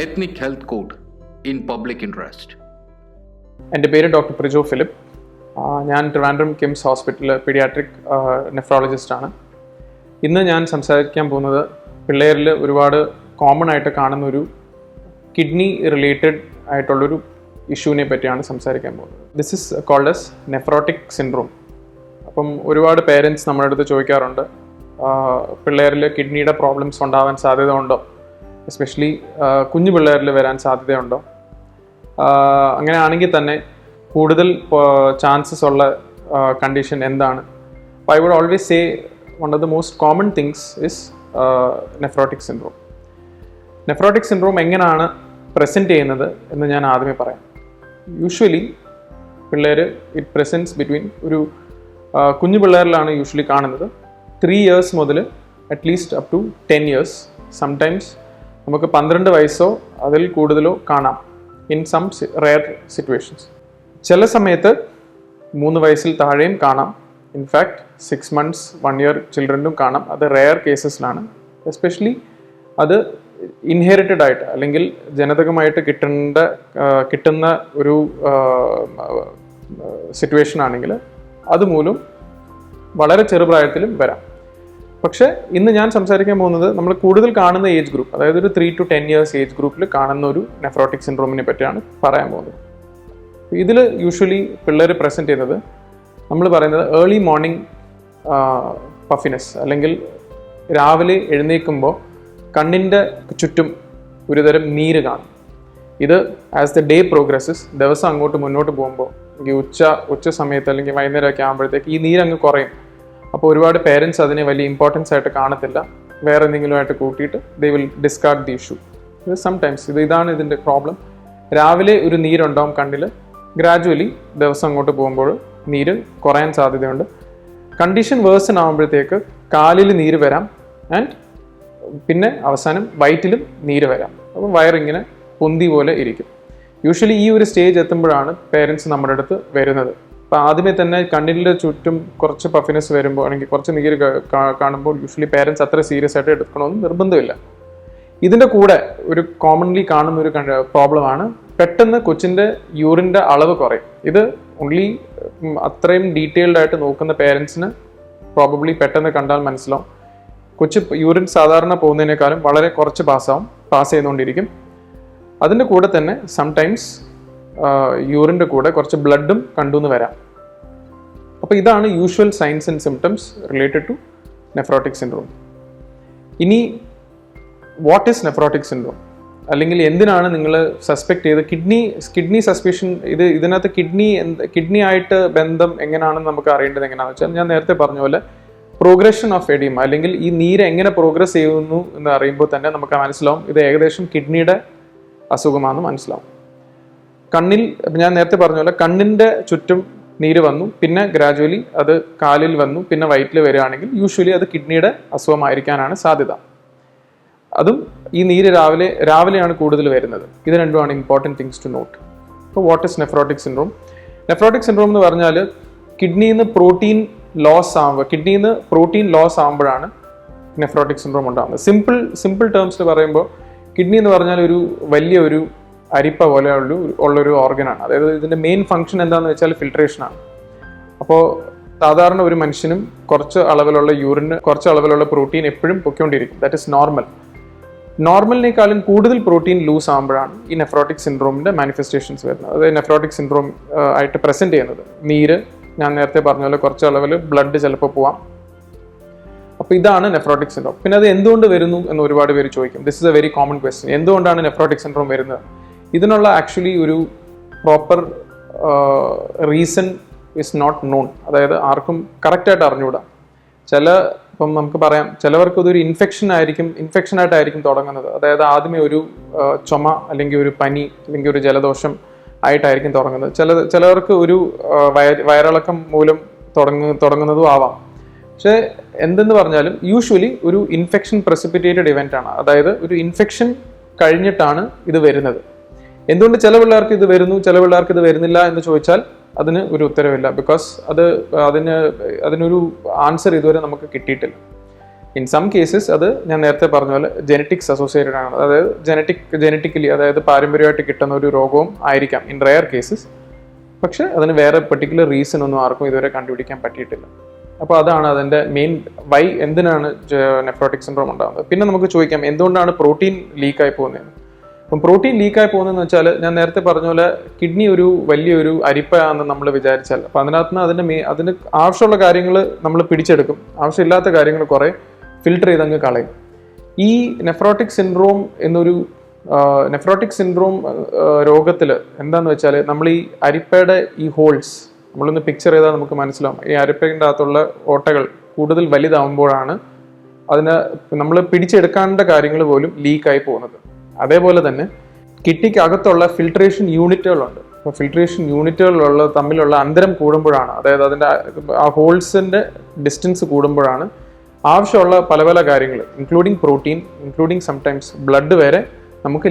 Ethnic Health Code in Public Interest. എൻ്റെ പേര് doctor Prijo Philip. ഞാൻ ട്രിവാൻഡ്രം കിംസ് ഹോസ്പിറ്റലിൽ പീഡിയാട്രിക് നെഫ്രോളജിസ്റ്റാണ്. ഇന്ന് ഞാൻ സംസാരിക്കാൻ പോകുന്നത് പിള്ളേരിൽ ഒരുപാട് കോമൺ ആയിട്ട് കാണുന്നൊരു കിഡ്നി റിലേറ്റഡ് ആയിട്ടുള്ളൊരു ഇഷ്യൂവിനെ പറ്റിയാണ് സംസാരിക്കാൻ പോകുന്നത്. This is called as nephrotic syndrome. അപ്പം ഒരുപാട് പേരൻസ് നമ്മുടെ അടുത്ത് ചോദിക്കാറുണ്ട്, പിള്ളേരിൽ കിഡ്നിയുടെ പ്രോബ്ലംസ് ഉണ്ടാവാൻ സാധ്യത ഉണ്ടോ, എസ്പെഷ്യലി കുഞ്ഞു പിള്ളേരിൽ വരാൻ സാധ്യതയുണ്ടോ, അങ്ങനെയാണെങ്കിൽ തന്നെ കൂടുതൽ ചാൻസസ് ഉള്ള കണ്ടീഷൻ എന്താണ്. I would always say one of the most common things is nephrotic syndrome. Nephrotic syndrome എങ്ങനെയാണ് പ്രസൻറ്റ് ചെയ്യുന്നത് എന്ന് ഞാൻ ആദ്യമേ പറയാം. യൂഷ്വലി പിള്ളേർ ഇറ്റ് പ്രസൻറ്റ്സ് ബിറ്റ്വീൻ ഒരു കുഞ്ഞു പിള്ളേരിലാണ് യൂഷ്വലി കാണുന്നത് 3 years മുതൽ at least up to 10 years. Sometimes നമുക്ക് 12 വയസ്സോ അതിൽ കൂടുതലോ കാണാം ഇൻ സം റെയർ സിറ്റുവേഷൻസ്. ചില സമയത്ത് 3 വയസ്സിൽ താഴെയും കാണാം. ഇൻഫാക്ട് 6 months 1 year ചിൽഡ്രനും കാണാം. അത് റെയർ കേസസിലാണ്. എസ്പെഷ്യലി അത് ഇൻഹെറിറ്റഡ് ആയിട്ട് അല്ലെങ്കിൽ ജനിതകമായിട്ട് കിട്ടുന്ന ഒരു സിറ്റുവേഷൻ ആണെങ്കിൽ അതുമൂലം വളരെ ചെറുപ്രായത്തിലും വരാം. പക്ഷേ ഇന്ന് ഞാൻ സംസാരിക്കാൻ പോകുന്നത് നമ്മൾ കൂടുതൽ കാണുന്ന ഏജ് ഗ്രൂപ്പ്, അതായത് ഒരു 3 to 10 years ഏജ് ഗ്രൂപ്പിൽ കാണുന്ന ഒരു നെഫ്രോട്ടിക് സിൻഡ്രോമിനെ പറ്റിയാണ് പറയാൻ പോകുന്നത്. ഇതിൽ യൂഷ്വലി പിള്ളേർ പ്രസൻറ്റ് ചെയ്യുന്നത് നമ്മൾ പറയുന്നത് ഏർലി മോർണിംഗ് പഫിനെസ്, അല്ലെങ്കിൽ രാവിലെ എഴുന്നേൽക്കുമ്പോൾ കണ്ണിൻ്റെ ചുറ്റും ഒരുതരം നീര് കാണും. ഇത് ആസ് ദ ഡേ പ്രോഗ്രസ്സസ്, ദിവസം അങ്ങോട്ട് മുന്നോട്ട് പോകുമ്പോൾ ഉച്ച സമയത്ത് അല്ലെങ്കിൽ വൈകുന്നേരമൊക്കെ ആകുമ്പോഴത്തേക്ക് ഈ നീരങ്ങ് കുറയും. അപ്പോൾ ഒരുപാട് പേരൻസ് അതിനെ വലിയ ഇമ്പോർട്ടൻസ് ആയിട്ട് കാണത്തില്ല. വേറെ എന്തെങ്കിലുമായിട്ട് കൂട്ടിയിട്ട് they will discard the issue. ഇത് സംടൈംസ് ഇതാണ് ഇതിൻ്റെ പ്രോബ്ലം. രാവിലെ ഒരു നീരുണ്ടാവും കണ്ണിൽ, ഗ്രാജുവലി ദിവസം അങ്ങോട്ട് പോകുമ്പോൾ നീര് കുറയാൻ സാധ്യതയുണ്ട്. കണ്ടീഷൻ വേഴ്സൺ ആകുമ്പോഴത്തേക്ക് കാലിൽ നീര് വരാം, ആൻഡ് പിന്നെ അവസാനം വയറ്റിലും നീര് വരാം. അപ്പോൾ വയറിങ്ങനെ പൊന്തി പോലെ ഇരിക്കും. യൂഷ്വലി ഈ ഒരു സ്റ്റേജ് എത്തുമ്പോഴാണ് പേരൻസ് നമ്മുടെ അടുത്ത് വരുന്നത്. അപ്പോൾ ആദ്യമേ തന്നെ കണ്ണിൻ്റെ ചുറ്റും കുറച്ച് പഫിനെസ് വരുമ്പോൾ അല്ലെങ്കിൽ കുറച്ച് നീര് കാണുമ്പോൾ യൂഷ്വലി പേരൻസ് അത്ര സീരിയസ് ആയിട്ട് എടുക്കണമെന്ന് നിർബന്ധമില്ല. ഇതിൻ്റെ കൂടെ ഒരു കോമൺലി കാണുന്ന ഒരു പ്രോബ്ലമാണ് പെട്ടെന്ന് കൊച്ചിൻ്റെ യൂറിൻ്റെ അളവ് കുറയും. ഇത് ഓൺലി അത്രയും ഡീറ്റെയിൽഡ് ആയിട്ട് നോക്കുന്ന പേരൻസിന് പ്രോബബ്ലി പെട്ടെന്ന് കണ്ടാൽ മനസ്സിലാവും. കൊച്ചു യൂറിൻ സാധാരണ പോകുന്നതിനേക്കാളും വളരെ കുറച്ച് പാസ് ചെയ്തുകൊണ്ടിരിക്കും. അതിൻ്റെ കൂടെ തന്നെ സംടൈംസ് യൂറിൻ്റെ കൂടെ കുറച്ച് ബ്ലഡും കണ്ടുവന്ന് വരാം. അപ്പോൾ ഇതാണ് usual signs and symptoms related to nephrotic syndrome. ഇനി വാട്ട് ഈസ് നെഫ്രോട്ടിക് സിൻഡ്രോം, അല്ലെങ്കിൽ എന്തിനാണ് നിങ്ങൾ സസ്പെക്ട് ചെയ്ത് കിഡ്നി സസ്പെഷൻ, ഇതിനകത്ത് കിഡ്നി ആയിട്ട് ബന്ധം എങ്ങനെയാണെന്ന് നമുക്ക് അറിയേണ്ടത് എങ്ങനെയാണെന്ന് വെച്ചാൽ, ഞാൻ നേരത്തെ പറഞ്ഞ പോലെ പ്രോഗ്രഷൻ ഓഫ് എഡിമ, അല്ലെങ്കിൽ ഈ നീര് എങ്ങനെ പ്രോഗ്രസ് ചെയ്യുന്നു എന്ന് അറിയുമ്പോൾ തന്നെ നമുക്ക് മനസ്സിലാവും ഇത് ഏകദേശം കിഡ്നിയുടെ അസുഖമാണെന്ന് മനസ്സിലാവും. ഞാൻ നേരത്തെ പറഞ്ഞ പോലെ കണ്ണിൻ്റെ ചുറ്റും നീര് വന്നു, പിന്നെ ഗ്രാജുവലി അത് കാലിൽ വന്നു, പിന്നെ വയറ്റിൽ വരികയാണെങ്കിൽ യൂഷ്വലി അത് കിഡ്നിയുടെ അസുഖമായിരിക്കാനാണ് സാധ്യത. അതും ഈ നീര് രാവിലെയാണ് കൂടുതൽ വരുന്നത്. ഇത് രണ്ടുമാണ് ഇമ്പോർട്ടൻറ്റ് തിങ്സ് ടു നോട്ട്. അപ്പോൾ what is nephrotic syndrome? Nephrotic syndrome എന്ന് പറഞ്ഞാൽ കിഡ്നിയിൽ നിന്ന് പ്രോട്ടീൻ ലോസ് ആകുമ്പോഴാണ് നെഫ്രോട്ടിക് സിൻഡ്രോം ഉണ്ടാകുന്നത്. സിമ്പിൾ ടേംസിൽ പറയുമ്പോൾ കിഡ്നി എന്ന് പറഞ്ഞാൽ ഒരു വലിയ ഒരു അരിപ്പ പോലെ ഉള്ളൊരു ഓർഗനാണ്. അതായത് ഇതിൻ്റെ മെയിൻ ഫംഗ്ഷൻ എന്താണെന്ന് വെച്ചാൽ ഫിൽട്രേഷനാണ്. അപ്പോൾ സാധാരണ ഒരു മനുഷ്യനും കുറച്ച് അളവിലുള്ള യൂറിന് കുറച്ച് അളവിലുള്ള പ്രോട്ടീൻ എപ്പോഴും പൊയ്ക്കൊണ്ടിരിക്കും. ദാറ്റ് ഇസ് നോർമലിനേക്കാളും കൂടുതൽ പ്രോട്ടീൻ ലൂസ് ആകുമ്പോഴാണ് ഈ നെഫ്രോട്ടിക് സിൻഡ്രോമിൻ്റെ മാനിഫെസ്റ്റേഷൻസ് വരുന്നത്. അതായത് നെഫ്രോട്ടിക് സിൻഡ്രോം ആയിട്ട് പ്രസൻറ്റ് ചെയ്യുന്നത് നീര്, ഞാൻ നേരത്തെ പറഞ്ഞ പോലെ കുറച്ച് അളവിൽ ബ്ലഡ് ചിലപ്പോൾ പോവാം. അപ്പോൾ ഇതാണ് നെഫ്രോട്ടിക് സിൻഡ്രോം. പിന്നെ അത് എന്തുകൊണ്ട് വരുന്നു എന്ന് ഒരുപാട് പേര് ചോദിക്കും. This is a very common question. എന്തുകൊണ്ടാണ് നെഫ്രോട്ടിക് സിൻഡ്രോം വരുന്നത്? ഇതിനുള്ള ആക്ച്വലി ഒരു proper reason is not known. അതായത് ആർക്കും കറക്റ്റായിട്ട് അറിഞ്ഞുകൂടാ. ഇപ്പം നമുക്ക് പറയാം, ചിലവർക്ക് ഇതൊരു ഇൻഫെക്ഷനായിട്ടായിരിക്കും തുടങ്ങുന്നത്. അതായത് ആദ്യമേ ഒരു ചുമ, അല്ലെങ്കിൽ ഒരു പനി, അല്ലെങ്കിൽ ഒരു ജലദോഷം ആയിട്ടായിരിക്കും തുടങ്ങുന്നത്. ചിലവർക്ക് ഒരു വയറിളക്കം മൂലം തുടങ്ങുന്നതും ആവാം. പക്ഷേ എന്തെന്ന് പറഞ്ഞാലും യൂഷ്വലി ഒരു ഇൻഫെക്ഷൻ പ്രസിപ്പിറ്റേറ്റഡ് ഇവൻ്റ് ആണ്. അതായത് ഒരു ഇൻഫെക്ഷൻ കഴിഞ്ഞിട്ടാണ് ഇത് വരുന്നത്. എന്തുകൊണ്ട് ചില പിള്ളേർക്ക് ഇത് വരുന്നു, ചില പിള്ളേർക്ക് ഇത് വരുന്നില്ല എന്ന് ചോദിച്ചാൽ അതിന് ഒരു ഉത്തരവില്ല. ബിക്കോസ് അതിനൊരു ആൻസർ ഇതുവരെ നമുക്ക് കിട്ടിയിട്ടില്ല. ഇൻ സം കേസസ് അത് ഞാൻ നേരത്തെ പറഞ്ഞ പോലെ ജെനറ്റിക്സ് അസോസിയേറ്റഡ് ആണ്, അതായത് ജെനറ്റിക്കലി അതായത് പാരമ്പര്യമായിട്ട് കിട്ടുന്ന ഒരു രോഗവും ആയിരിക്കാം ഇൻ റെയർ കേസസ്. പക്ഷെ അതിന് വേറെ പെർട്ടിക്കുലർ റീസൺ ഒന്നും ആർക്കും ഇതുവരെ കണ്ടുപിടിക്കാൻ പറ്റിയിട്ടില്ല. അപ്പോൾ അതാണ് അതിൻ്റെ മെയിൻ എന്തിനാണ് നെഫ്രോട്ടിക് സിൻഡ്രോം ഉണ്ടാകുന്നത്. പിന്നെ നമുക്ക് ചോദിക്കാം എന്തുകൊണ്ടാണ് പ്രോട്ടീൻ ലീക്കായി പോകുന്നത്. അപ്പം പ്രോട്ടീൻ ലീക്കായി പോകുന്നതെന്ന് വെച്ചാൽ ഞാൻ നേരത്തെ പറഞ്ഞ പോലെ കിഡ്നി ഒരു വലിയൊരു അരിപ്പയാണെന്ന് നമ്മൾ വിചാരിച്ചാൽ, അപ്പം അതിനകത്ത് നിന്ന് അതിന് ആവശ്യമുള്ള കാര്യങ്ങൾ നമ്മൾ പിടിച്ചെടുക്കും, ആവശ്യമില്ലാത്ത കാര്യങ്ങൾ കുറേ ഫിൽട്ടർ ചെയ്തങ്ങ് കളയും. ഈ നെഫ്രോട്ടിക് സിൻഡ്രോം രോഗത്തിൽ എന്താണെന്ന് വെച്ചാൽ നമ്മൾ ഈ അരിപ്പയുടെ ഈ ഹോൾസ് നമ്മളൊന്ന് പിക്ചർ ചെയ്താൽ നമുക്ക് മനസ്സിലാവും. ഈ അരിപ്പയുടെ അകത്തുള്ള ഓട്ടകൾ കൂടുതൽ വലുതാവുമ്പോഴാണ് അതിന് നമ്മൾ പിടിച്ചെടുക്കേണ്ട കാര്യങ്ങൾ പോലും ലീക്കായി പോകുന്നത്. അതേപോലെ തന്നെ കിഡ്നിക്ക് അകത്തുള്ള ഫിൽട്രേഷൻ യൂണിറ്റുകളുണ്ട്. അപ്പോൾ ഫിൽട്രേഷൻ യൂണിറ്റുകളിലുള്ള തമ്മിലുള്ള അന്തരം കൂടുമ്പോഴാണ്, അതായത് അതിൻ്റെ ആ ഹോൾസിൻ്റെ ഡിസ്റ്റൻസ് കൂടുമ്പോഴാണ് ആവശ്യമുള്ള പല പല കാര്യങ്ങൾ including protein, including sometimes blood വരെ നമുക്ക്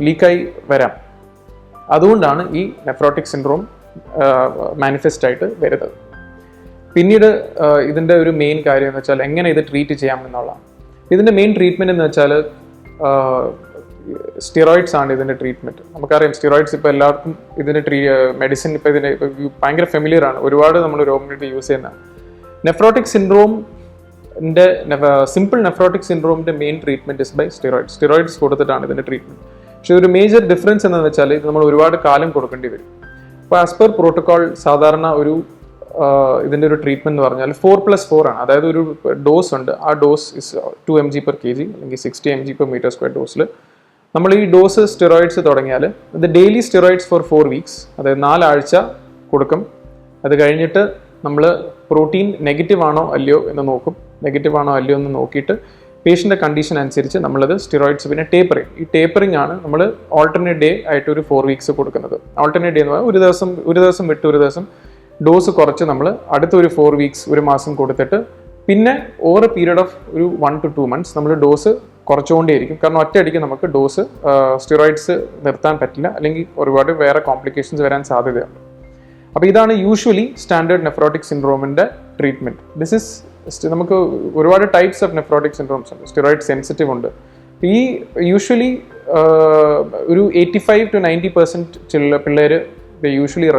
ലീക്കായി വരാം. അതുകൊണ്ടാണ് ഈ നെഫ്രോട്ടിക് സിൻഡ്രോം മാനിഫെസ്റ്റ് ആയിട്ട് വരുന്നത്. പിന്നീട് ഇതിൻ്റെ ഒരു മെയിൻ കാര്യം എന്ന് വെച്ചാൽ എങ്ങനെ ഇത് ട്രീറ്റ് ചെയ്യാം എന്നുള്ളതാണ്. ഇതിൻ്റെ മെയിൻ ട്രീറ്റ്മെൻറ്റ് എന്ന് വെച്ചാൽ സ്റ്റിറോയിഡ്സ് ആണ് ഇതിൻ്റെ ട്രീറ്റ്മെൻറ്റ്. നമുക്കറിയാം സ്റ്റിറോയിഡ്സ് ഇപ്പോൾ എല്ലാവർക്കും ഇതിൻ്റെ മെഡിസിൻ ഇപ്പോൾ ഇതിന് ഭയങ്കര ഫെമിലിയർ ആണ്, ഒരുപാട് നമ്മൾ രോഗങ്ങൾക്ക് യൂസ് ചെയ്യുന്നതാണ്. നെഫ്രോട്ടിക് സിൻഡ്രോമിൻ്റെ സിമ്പിൾ നെഫ്രോട്ടിക് സിൻഡ്രോമിൻ്റെ main treatment is by steroids കൊടുത്തിട്ടാണ് ഇതിൻ്റെ ട്രീറ്റ്മെൻറ്റ്. പക്ഷേ ഒരു മേജർ ഡിഫറൻസ് എന്താണെന്ന് വെച്ചാൽ ഇത് നമ്മൾ ഒരുപാട് കാലം കൊടുക്കേണ്ടി വരും. അപ്പോൾ ആസ് പെർ പ്രോട്ടോകോൾ സാധാരണ ഇതിൻ്റെ ഒരു ട്രീറ്റ്മെൻറ്റ് എന്ന് പറഞ്ഞാൽ 4+4 ആണ്. അതായത് ഒരു ഡോസ് ഉണ്ട്, ആ ഡോസ് ഇസ് 2 mg/kg അല്ലെങ്കിൽ 60 mg/m². ഡോസിൽ നമ്മൾ ഈ ഡോസ് സ്റ്റിറോയിഡ്സ് തുടങ്ങിയാൽ ഇത് ഡെയിലി സ്റ്റിറോയിഡ്സ് ഫോർ 4 weeks, അതായത് 4 ആഴ്ച കൊടുക്കും. അത് കഴിഞ്ഞിട്ട് നമ്മൾ പ്രോട്ടീൻ നെഗറ്റീവ് ആണോ അല്ലയോ എന്ന് നോക്കും. നെഗറ്റീവ് ആണോ അല്ലയോ എന്ന് നോക്കിയിട്ട് പേഷ്യൻ്റെ കണ്ടീഷൻ അനുസരിച്ച് നമ്മളത് സ്റ്റിറോയിഡ്സ് പിന്നെ ടേപ്പറിങ്. ഈ ടേപ്പറിങ് ആണ് നമ്മൾ ഓൾട്ടർനേറ്റ് ഡേ ആയിട്ട് ഒരു 4 weeks കൊടുക്കുന്നത്. ഓൾട്ടർനേറ്റ് ഡേ എന്ന് പറഞ്ഞാൽ ഒരു ദിവസം വിട്ട് ഒരു ദിവസം ഡോസ് കുറച്ച് നമ്മൾ അടുത്തൊരു 4 weeks, ഒരു മാസം കൊടുത്തിട്ട് പിന്നെ ഓവർ എ പീരീഡ് ഓഫ് ഒരു 1 to 2 months നമ്മൾ ഡോസ് കുറച്ചുകൊണ്ടേയിരിക്കും. കാരണം ഒറ്റയടിക്ക് നമുക്ക് ഡോസ് സ്റ്റിറോയിഡ്സ് നിർത്താൻ പറ്റില്ല, അല്ലെങ്കിൽ ഒരുപാട് വേറെ കോംപ്ലിക്കേഷൻസ് വരാൻ സാധ്യതയുണ്ട്. അപ്പോൾ ഇതാണ് യൂഷ്വലി സ്റ്റാൻഡേർഡ് നെഫ്രോട്ടിക് സിൻഡ്രോമിൻ്റെ ട്രീറ്റ്മെൻറ്റ്. നമുക്ക് ഒരുപാട് ടൈപ്സ് ഓഫ് നെഫ്രോട്ടിക് സിൻഡ്രോംസ് ഉണ്ട്. സ്റ്റിറോയിഡ് സെൻസിറ്റീവ് ഉണ്ട്. ഈ യൂഷ്വലി ഒരു 85 to 90% പിള്ളേർ യൂഷ്വലി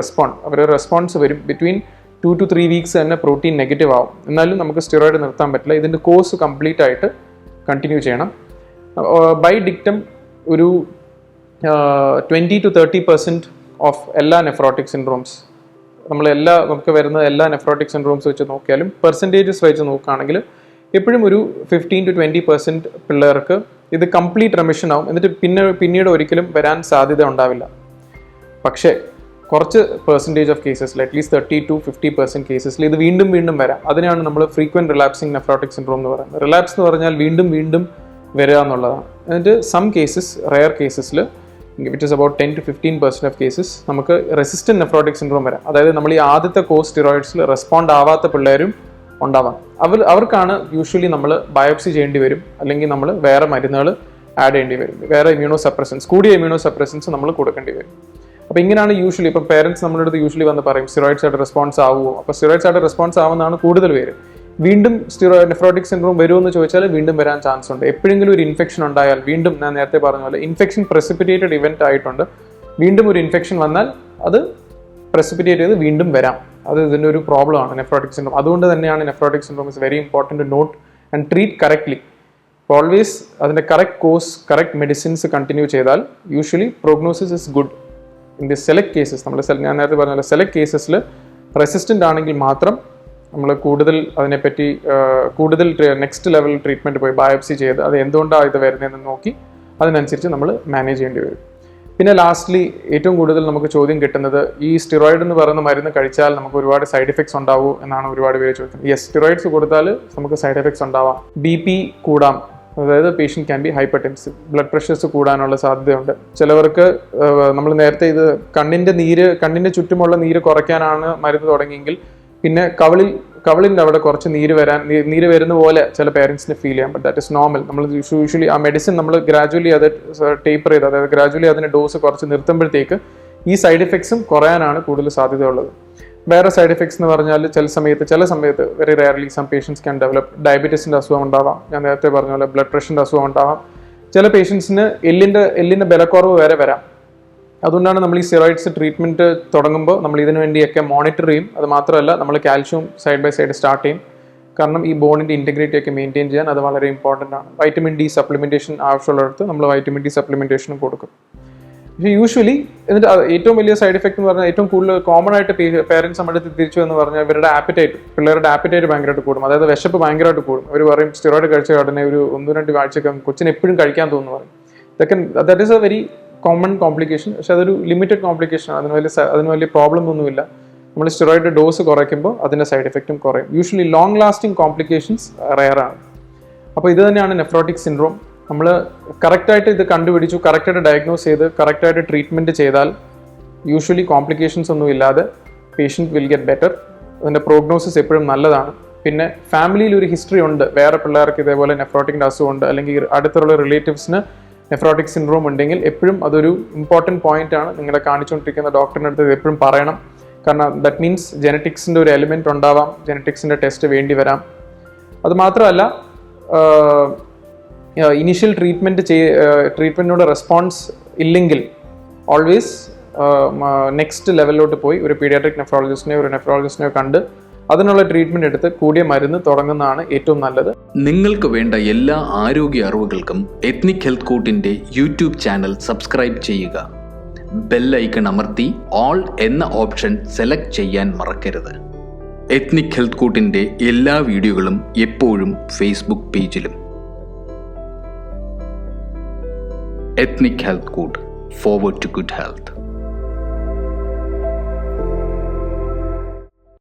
അവരുടെ റെസ്പോൺസ് വരും ബിറ്റ്വീൻ 2 to 3 weeks തന്നെ പ്രോട്ടീൻ നെഗറ്റീവ് ആവും. എന്നാലും നമുക്ക് സ്റ്റിറോയിഡ് നിർത്താൻ പറ്റില്ല. ഇതിൻ്റെ കോഴ്സ് കംപ്ലീറ്റ് ആയിട്ട് കണ്ടിന്യൂ ചെയ്യണം. ബൈ ഡിക്റ്റം ഒരു 20 to 30% ഓഫ് എല്ലാ നെഫ്രോട്ടിക് സിൻഡ്രോംസ് നമുക്ക് വരുന്ന എല്ലാ നെഫ്രോട്ടിക് സിൻഡ്രോംസ് വെച്ച് നോക്കിയാലും പെർസെൻറ്റേജസ് വെച്ച് നോക്കുകയാണെങ്കിൽ എപ്പോഴും ഒരു 15 to 20% പിള്ളേർക്ക് ഇത് കംപ്ലീറ്റ് റെമിഷൻ ആവും. എന്നിട്ട് പിന്നീട് ഒരിക്കലും വരാൻ സാധ്യത ഉണ്ടാവില്ല. പക്ഷേ കുറച്ച് പെർസെൻറ്റേജ് ഓഫ് കേസസിൽ അറ്റ്ലീസ്റ്റ് 30 to 50% കേസസിൽ ഇത് വീണ്ടും വരാം. അതിനാണ് നമ്മൾ ഫ്രീക്വൻറ്റ് റിലാപ്സിങ് നെഫ്രോട്ടിക് സിൻഡ്രോം എന്ന് പറയുന്നത്. റിലാപ്സ് എന്ന് പറഞ്ഞാൽ വീണ്ടും വരിക എന്നുള്ളതാണ്. എന്നിട്ട് സം കേസസ്, റെയർ കേസസിൽ which is about 10 to 15% of cases നമുക്ക് റെസിസ്റ്റൻറ്റ് നെഫ്രോട്ടിക് സിൻഡ്രോം വരാം. അതായത് നമ്മൾ ഈ ആദ്യത്തെ കോഴ്സ് സ്റ്റിറോയിഡ്സിൽ റെസ്പോണ്ട് ആവാത്ത പിള്ളേരും ഉണ്ടാവാം. അവർക്കാണ് യൂഷ്വലി നമ്മൾ ബയോപ്സി ചെയ്യേണ്ടി വരും, അല്ലെങ്കിൽ നമ്മൾ വേറെ മരുന്നുകൾ ആഡ് ചെയ്യേണ്ടി വരും. വേറെ കൂടിയ ഇമ്മ്യൂണോസപ്രസൻസ് നമ്മൾ കൊടുക്കേണ്ടി വരും. അപ്പോൾ ഇങ്ങനെയാണ് യൂഷ്വലി ഇപ്പോൾ പേരൻസ് നമ്മുടെ അടുത്ത് യൂഷ്വലി വന്ന് പറയും സ്റ്റിറോയിഡ്സ് ആയിട്ട് റെസ്പോൺസ് ആവുമോ. അപ്പോൾ സ്റ്റിറോയിഡ്സ് ആയിട്ട് റെസ്പോൺസ് ആവുന്നതാണ് കൂടുതൽ പേര്. വീണ്ടും നെഫ്രോട്ടിക് സിൻഡ്രോം വരുമോ എന്ന് ചോദിച്ചാൽ വീണ്ടും വരാൻ ചാൻസ് ഉണ്ട്. എപ്പോഴെങ്കിലും ഒരു ഇൻഫെക്ഷൻ ഉണ്ടായാൽ വീണ്ടും, ഞാൻ നേരത്തെ പറഞ്ഞ പോലെ ഇൻഫെക്ഷൻ പ്രസിപ്പിറ്റേറ്റഡ് ഇവന്റ് ആയിട്ടുണ്ട്, വീണ്ടും ഒരു ഇൻഫെക്ഷൻ വന്നാൽ അത് പ്രസിപ്പിറ്റേറ്റ് ചെയ്ത് വീണ്ടും വരാം. അത് ഇതിൻ്റെ ഒരു പ്രോബ്ലമാണ് നെഫ്രോട്ടിക് സിൻഡ്രോം. അതുകൊണ്ട് തന്നെയാണ് nephrotic syndrome is very important to note and treat correctly. Always അതിൻ്റെ correct course, correct medicines continue ചെയ്താൽ usually prognosis is good. In the select cases ഞാൻ നേരത്തെ പറഞ്ഞ പോലെ സെലക്ട് കേസസിൽ റെസിസ്റ്റൻ്റ് ആണെങ്കിൽ മാത്രം നമ്മൾ അതിനെപ്പറ്റി കൂടുതൽ നെക്സ്റ്റ് ലെവൽ ട്രീറ്റ്മെൻറ്റ് പോയി ബയോപ്സി ചെയ്ത് അത് എന്തുകൊണ്ടാണ് ഇത് വരുന്നതെന്ന് നോക്കി അതിനനുസരിച്ച് നമ്മൾ മാനേജ് ചെയ്യേണ്ടി വരും. പിന്നെ ലാസ്റ്റ്ലി ഏറ്റവും കൂടുതൽ നമുക്ക് ചോദ്യം കിട്ടുന്നത് ഈ സ്റ്റിറോയിഡ് എന്ന് പറയുന്ന മരുന്ന് കഴിച്ചാൽ നമുക്ക് ഒരുപാട് സൈഡ് എഫക്ട്സ് ഉണ്ടാവും എന്നാണ് ഒരുപാട് പേര് ചോദിക്കുന്നത്. യെസ്, സ്റ്റിറോയിഡ്സ് കൊടുത്താൽ നമുക്ക് സൈഡ് എഫക്ട്സ് ഉണ്ടാവാം. BP കൂടാം, അതായത് patient can be hyper ടെൻസീവ്, blood pressures കൂടാനുള്ള സാധ്യതയുണ്ട്. ചിലവർക്ക് നമ്മൾ നേരത്തെ ഇത് കണ്ണിൻ്റെ ചുറ്റുമുള്ള നീര് കുറയ്ക്കാനാണ് മരുന്ന് തുടങ്ങിയെങ്കിൽ പിന്നെ കവിളിൻ്റെ അവിടെ കുറച്ച് നീര് വരുന്ന പോലെ ചില പേരൻസിന് ഫീൽ ചെയ്യാം. But that is normal. നമ്മൾ യൂഷ്വലി ആ മെഡിസിൻ നമ്മൾ ഗ്രാജുവലി അത് ടേപ്പർ ചെയ്ത്, അതായത് ഗ്രാജുവലി അതിൻ്റെ ഡോസ് കുറച്ച് നിർത്തുമ്പോഴത്തേക്ക് ഈ സൈഡ് എഫക്ട്സും കുറയാനാണ് കൂടുതൽ സാധ്യതയുള്ളത്. വേറെ സൈഡ് എഫക്ട്സ് എന്ന് പറഞ്ഞാൽ ചില സമയത്ത് very rarely some patients can develop ഡയബറ്റീസിൻ്റെ അസുഖം ഉണ്ടാവാം. ഞാൻ നേരത്തെ പറഞ്ഞ പോലെ ബ്ലഡ് പ്രഷറിൻ്റെ അസുഖം ഉണ്ടാവാം. ചില പേഷ്യൻസിന് എല്ലിൻ്റെ ബലക്കുറവ് വരെ വരാം. അതുകൊണ്ടാണ് നമ്മൾ ഈ സ്റ്റിറോയിഡ്സ് ട്രീറ്റ്മെൻറ്റ് തുടങ്ങുമ്പോൾ നമ്മൾ ഇതിനു വേണ്ടിയൊക്കെ മോണിറ്റർ ചെയ്യും. അത് മാത്രമല്ല നമ്മൾ calcium side by side start ചെയ്യും. കാരണം ഈ ബോണിൻ്റെ ഇൻറ്റഗ്രിറ്റി ഒക്കെ മെയിൻറ്റെയിൻ ചെയ്യാൻ അത് വളരെ ഇമ്പോർട്ടൻ്റ് ആണ്. വൈറ്റമിൻ ഡി സപ്ലിമെൻറ്റേഷൻ ആവശ്യമുള്ളിടത്ത് നമ്മൾ വൈറ്റമിൻ ഡി സപ്ലിമെൻറ്റേഷനും കൊടുക്കും. പക്ഷേ യൂഷ്വലി എന്നിട്ട് ഏറ്റവും വലിയ സൈഡ് എഫക്ട് എന്ന് പറഞ്ഞാൽ ഏറ്റവും കൂടുതൽ കോമൺ ആയിട്ട് പേരൻസ് നമ്മുടെ അടുത്ത് തിരിച്ചു എന്ന് പറഞ്ഞാൽ ഇവരുടെ ആപ്പിറ്റൈറ്റ്, പിള്ളേരുടെ ആപ്പിറ്റൈറ്റ് ഭയങ്കരമായിട്ട് കൂടും. അതായത് വിശപ്പ് ഭയങ്കരമായിട്ട് കൂടും. അവർ പറയും സ്റ്റിറോയിഡ് കഴിച്ച ഉടനെ ഒരു 1-2 ആഴ്ചയൊക്കെ കൊച്ചിന് എപ്പോഴും കഴിക്കാൻ തോന്നുന്നു പറയും. That is A very common complication. പക്ഷെ അതൊരു ലിമിറ്റഡ് കോംപ്ലിക്കേഷൻ. അതിന് വലിയ പ്രോബ്ലം ഒന്നുമില്ല. നമ്മൾ സ്റ്റിറോയിഡ് ഡോസ് കുറയ്ക്കുമ്പോൾ അതിൻ്റെ സൈഡ് എഫക്റ്റും കുറയും. യൂഷ്വലി ലോങ് ലാസ്റ്റിംഗ് കോംപ്ലിക്കേഷൻസ് റെയറാണ്. അപ്പോൾ ഇത് തന്നെയാണ് നെഫ്രോട്ടിക് സിൻഡ്രോം. നമ്മൾ കറക്റ്റായിട്ട് ഇത് കണ്ടുപിടിച്ചു, കറക്റ്റായിട്ട് ഡയഗ്നോസ് ചെയ്ത് കറക്റ്റായിട്ട് ട്രീറ്റ്മെൻറ്റ് ചെയ്താൽ യൂഷ്വലി കോംപ്ലിക്കേഷൻസ് ഒന്നും ഇല്ലാതെ പേഷ്യൻറ്റ് വിൽ ഗെറ്റ് ബെറ്റർ. അതിൻ്റെ പ്രോഗ്നോസിസ് എപ്പോഴും നല്ലതാണ്. പിന്നെ ഫാമിലിയിൽ ഒരു ഹിസ്റ്ററി ഉണ്ട്, വേറെ പിള്ളേർക്ക് ഇതേപോലെ നെഫ്രോട്ടിക്കിൻ്റെ അസുഖമുണ്ട്, അല്ലെങ്കിൽ അടുത്തുള്ള റിലേറ്റീവ്സിന് നെഫ്രോട്ടിക് സിൻഡ്രോം ഉണ്ടെങ്കിൽ എപ്പോഴും അതൊരു ഇമ്പോർട്ടൻറ്റ് പോയിന്റ് ആണ്. നിങ്ങളെ കാണിച്ചുകൊണ്ടിരിക്കുന്ന ഡോക്ടറിൻ്റെ അടുത്ത് എപ്പോഴും പറയണം. കാരണം ദാറ്റ് മീൻസ് ജെനറ്റിക്സിൻ്റെ ഒരു എലിമെൻറ്റ് ഉണ്ടാവാം, ജെനറ്റിക്സിൻ്റെ ടെസ്റ്റ് വേണ്ടി വരാം. അത് മാത്രമല്ല ഇനീഷ്യൽ ട്രീറ്റ്മെൻറ്റിനോട് റെസ്പോൺസ് ഇല്ലെങ്കിൽ ഓൾവേസ് നെക്സ്റ്റ് ലെവലിലോട്ട് പോയി ഒരു പീഡിയാട്രിക് നെഫ്രോളജിസ്റ്റിനെയോ ഒരു നെഫ്രോളജിസ്റ്റിനെയോ കണ്ട് അതിനുള്ള ട്രീറ്റ്മെൻറ്റ് എടുത്ത് കൂടിയ മരുന്ന് തുടങ്ങുന്നതാണ് ഏറ്റവും നല്ലത്. നിങ്ങൾക്ക് വേണ്ട എല്ലാ ആരോഗ്യ അറിവുകൾക്കും എത്നിക് ഹെൽത്ത് കോട്ടിൻ്റെ യൂട്യൂബ് ചാനൽ സബ്സ്ക്രൈബ് ചെയ്യുക. ബെൽ ഐക്കൺ അമർത്തി ഓൾ എന്ന ഓപ്ഷൻ സെലക്ട് ചെയ്യാൻ മറക്കരുത്. എത്നിക് ഹെൽത്ത് കോട്ടിൻ്റെ എല്ലാ വീഡിയോകളും എപ്പോഴും ഫേസ്ബുക്ക് പേജിലും. Ethnic health court, forward to good health.